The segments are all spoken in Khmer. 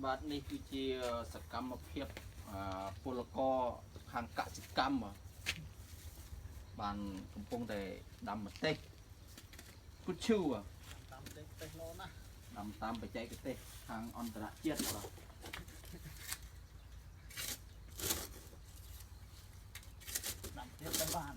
បាទនេះគឺជាសកម្មភាពពលករខាងកសិកម្មបានកំពុងតែដាំម្ទេសគូឈូដាំម្ទេសលោណាដាំតាមបច្ចេកទេសខាងអន្តរជាតិបាទដាំទៀតទៅបាន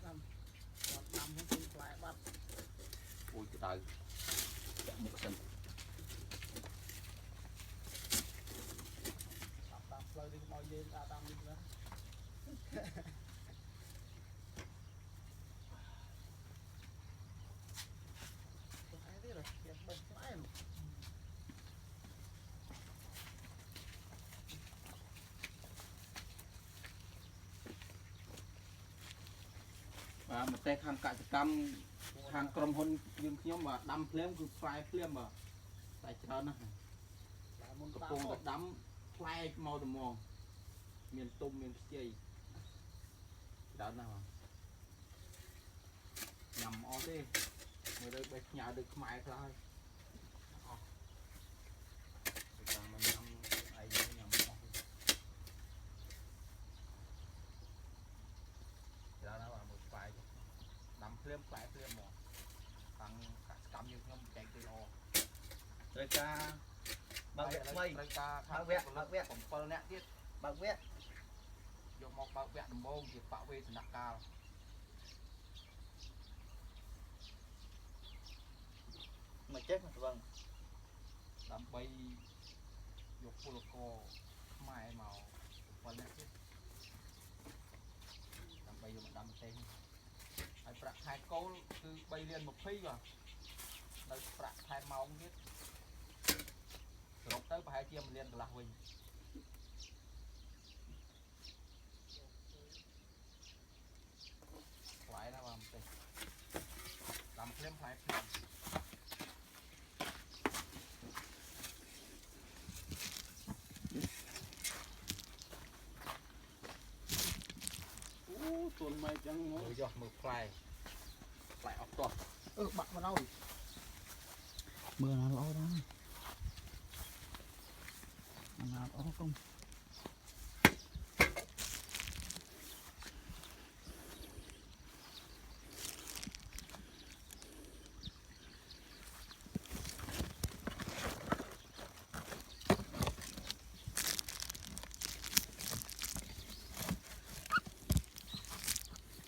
ដាំហ្នឹងគឺផ្លែបាត់អូយក្តៅចាក់មុខសិនតាមផ្លូវនេះមកយើងតាមនេះណាបាទម្ទេសខាងកសិកម្មខាងក្រុមហ៊ុនយើងខ្ញុំបាទដាំភ្លាមគឺផ្លែភ្លាមបាទតែច្រើនណាស់កំពុងតែដាំផ្លែមកត្មងមានទុំមានខ្ចីច្រើនណាស់បាទញ៉ាំអស់ទេមើលទៅបេះផ្ញើទៅខ្មែរខ្លះហើយអស់តាមមកញ៉ាំឯងញ៉ាំអស់ច្រើនណាស់បាទមើលផ្លែដាំភ្លាមផ្លែភ្លាមមកខាងកសិកម្មយើងខ្ញុំចែកទៅល្អត្រូវការបើកវគ្គថ្មីត្រូវការខាងវគ្គ7នាក់ទៀតបើកវគ្គយកមកបើកវគ្គដំបូងជាបវេសនកាលមកចេះមកស្វឹងដើម្បីយកពលករខ្មែរមក7នាក់ទៀតដើម្បីយកមកដាំម្ទេសហើយប្រាក់ខែគោលគឺ3លាន20បាទនៅប្រាក់ខែម៉ោងទៀតសរុបទៅប្រហែលជា1លានកន្លះវិញថ្លៃណាស់បាទម្ទេសដាំភ្លាមថ្លៃភ្លាមអូទន់មកចឹងមកយកមើលផ្លែអស់តោះបាក់មកដល់មើលណាល្អដែរណាល្អកុំត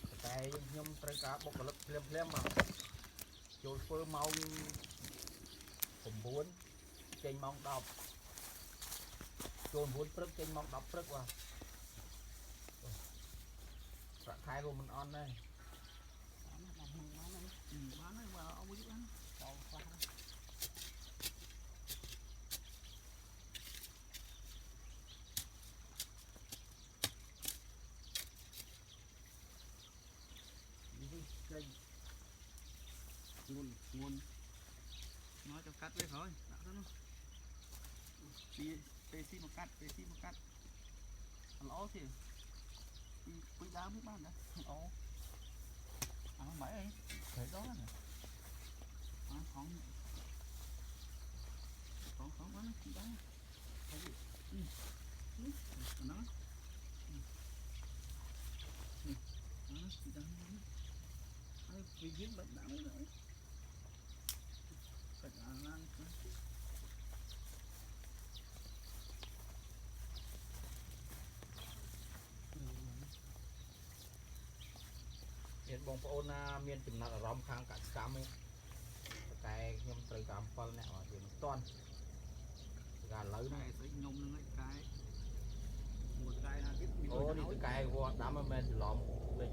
ែខ្ញុំត្រូវការបុគ្គលិកភ្លាមមកចូលធ្វើម៉ោង9ចេញម៉ោង10ចូល9ព្រឹកចេញម៉ោង10ព្រឹកបាទប្រាក់ខែក៏មិនអន់ដែរបានហើយបើអត់យូរបានចូលខ្លះនេះចេញងុនnói cho cắt với thôi đã đó luôn pc một cắt lỗ thì quý đá biết bán đấy lỗ mấy ấy thấy đó nè không quá nó đó nó vì dính bệnh đắng nữaមានបងប្អូនណាមានចំណាត់អារម្មណ៍ខាងកសិកម្មឯងតែខ្ញុំត្រូវការ7នាក់បាទវាមិនទាន់កាលឥឡូវនេះស្អីខ្ញុំនឹងឯងកាយមួយកាយណាទៀតអូនេះកាយវត្តដាំមិនមែនច្រឡំលេច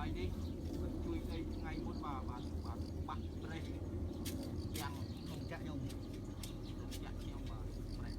ហើយនេះជួយទៅថ្ងៃមុនបាទបាក់ប្រេះយ៉ាងក្នុងចាក់ខ្ញុំបាទប្រេះ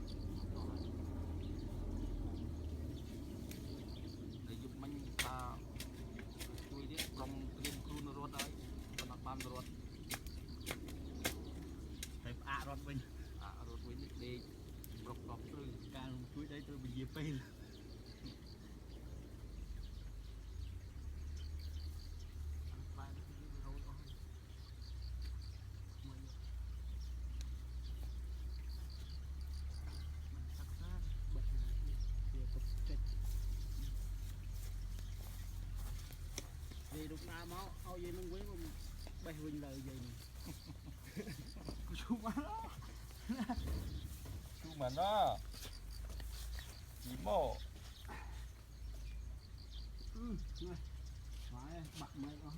lúc nào máu ao dây nông quý mà bay huynh lời dây này chú mà nó chỉ mồ này phải bật mày đó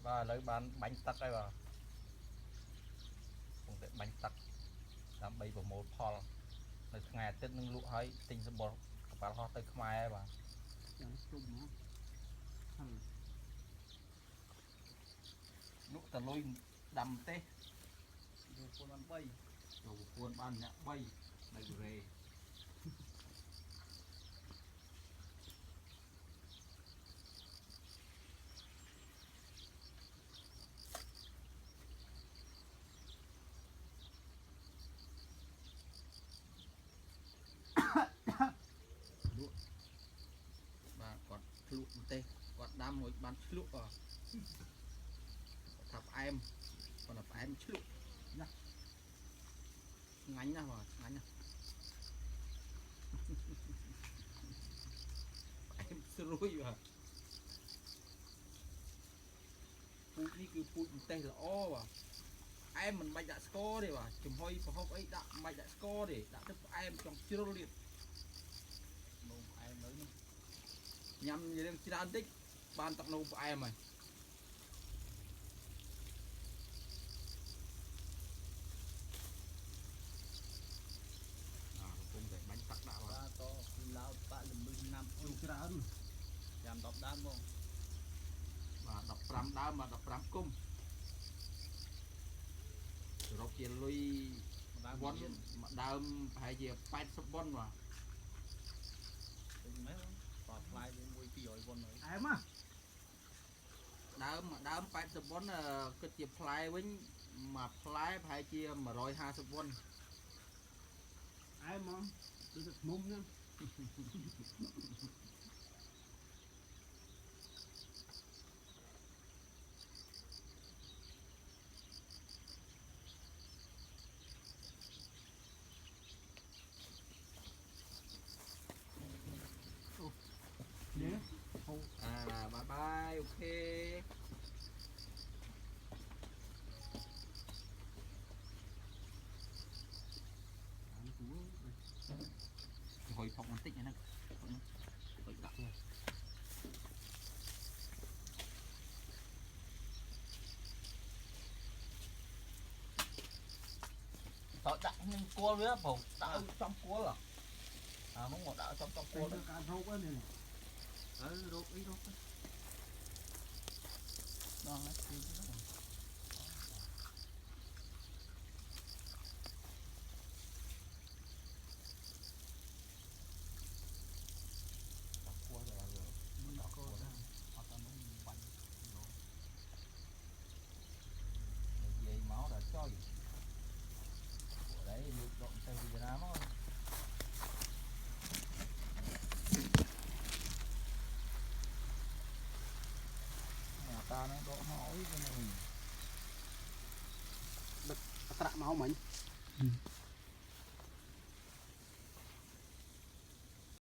và lấy bánh tắc đây vào không thể bánh tắc làm bay vào một polในថ្ងៃអាទិត្យនឹងលក់ឲ្យទិញសម្បល់កប៉ាល់ហោះទៅខ្មែរហើយបាទchẳng chung nóលក់តលុយដាំទេ vô con ăn bay ចូលប្រពន្ធបានអ្នក3នៅរេបាទគាត់ភ្លក់ម្ទេសគាត់ដាំរួចបានភ្លក់ថាផ្អែមគាត់ថាផ្អែមឆ្លុកណាឆ្ងាញ់ណាស់បាទឆ្ងាញ់ណាស់ផ្អែមស្រួយបាទពូជនេះគឺពូជម្ទេសល្អបាទផ្អែមមិនបាច់ដាក់ស្ករទេបាទចំហុយប្រហុកអីដាក់មិនបាច់ដាក់ស្ករទេដាក់ទៅផ្អែមចង់ជ្រុលទៀតនំផ្អែមនៅនេះញ៉ាំរៀងច្រើនតិចបានទឹកនោមផ្អែមហើយកំពុងតែបាញ់ទឹកដាក់បាទ ba to lao bạn là 10 năm ôiច្រើនចាំ10ដើមបង បាទ15ដើមបាទ15គុំសរុបជាលុយវ៉ាន់មួយដើមប្រហែលជា80វ៉ាន់បាទ tính mấy còn fly với mùi phi rồi con rồi em á ដើមមួយដើម80វ៉ាន់គិតជាផ្លែវិញមួយផ្លែប្រហែលជា150វ៉ាន់ em không tôi được mông nhá bye bye ok hồi phòng một tích này nè hồi đặt luôn tao đặt nhưng cua với bổ tạo trong cua là muốn một đạo trong cua đó cá rô quá này rốt ý rốt ngon đấy máu đã cho gì của đấy lưu động từ Việt Nam á nhà ta nó đổ hỏi cái này đặt máu mình